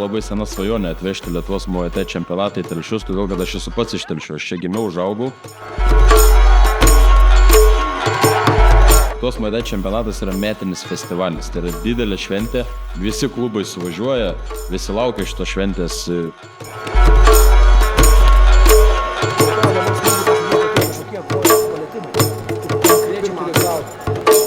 labai sena svajonė atvežti Lietuvos muay thai čempionatą į Telšius, todėl kad aš esu pats iš Telšių, aš čia gimiau, užaugau. Lietuvos muay thai čempionatas yra metinis festivalis, tai yra didelė šventė, visi klubai suvažiuoja, visi laukia šitos šventės.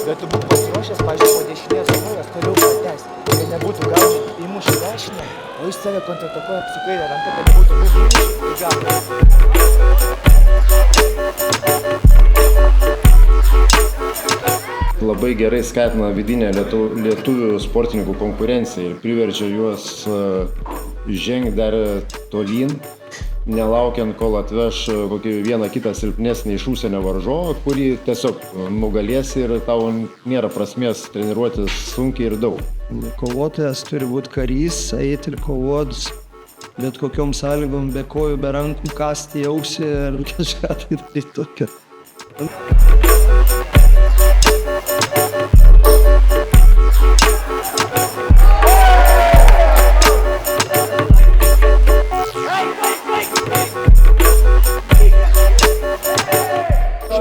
Bet tu būk pasiruošęs, pažiūrėjau, po dešinės kojas toliau pratęsti. Kad nebūtų gal įmuši dešinę, o iš save kontratakuoja su kairė ranka, kad nebūtų būtų į galą. Labai gerai skatina vidinę lietuvių sportininkų konkurenciją ir priverčia juos žengti dar tolyn, nelaukiant, kol atveš kokį vieną kitą silpnesnį iš užsienio varžovą, kurį tiesiog nugalės ir tau nėra prasmės treniruotis sunkiai ir daug. Kovotojas turi būti karys, eiti ir kovoti bet kokiom sąlygom, be kojų, be rankų, kasti į ausį ir kažką tai tokio.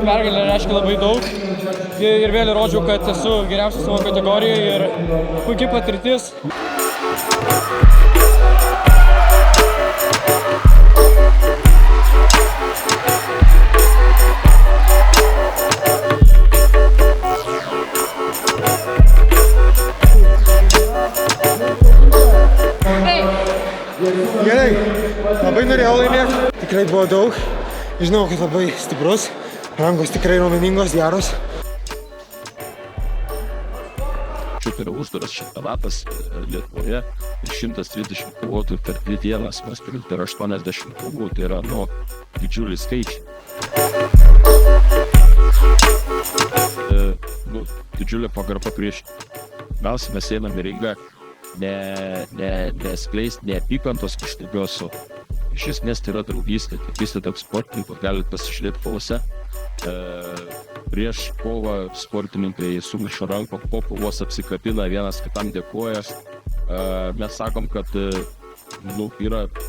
Pergalė reiškia labai daug ir vėl įrodžiau, kad esu geriausias savo kategorijoje ir puikiai patirtis. Gerai, labai norėjau laimėti, tikrai buvo daug, žinau, kad labai stiprus. Rankos tikrai raumeningos, geros. Šiaip yra uždaras čempionatas Lietuvoje, 130 kovotojų per 2 dienas, mes turim per 80 kovų, tai yra didžiuliai skaičiai. Didžiulė pagarba prieš. Mes einam į ringą neskleisti neapykantos kažkokios, iš esmės tai yra draugystė, draugystė tarp sportininkų, galite pasižiūrėti kovose. Prieš kovą sportininkai sumuša ranką, po kovos apsikabina, vienas kitam dėkoja. Mes sakom, kad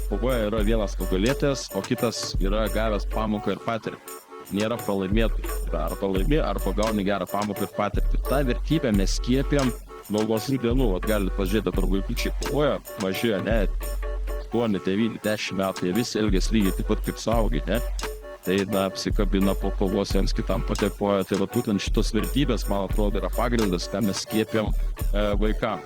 kovoje yra vienas nugalėtojas, o kitas yra gavęs pamoką ir patirtį. Nėra pralaimėtų. Arba laimi, arba gauni gerą pamoką ir patirtį. Ta vertybė mes skiepėm nuo mažų dienų. Galite pažiūrėti, ar vaikučiai kovoja, mažėja, 8, 9, 10 metų, jie visi elgiasi lygiai taip pat kaip suaugę, ne? Tai apsikabina po kovos, viens kitam padėkoja. Tai būtent šitos vertybės, man atrodo, yra pagrindas, ką mes skiepėm vaikam.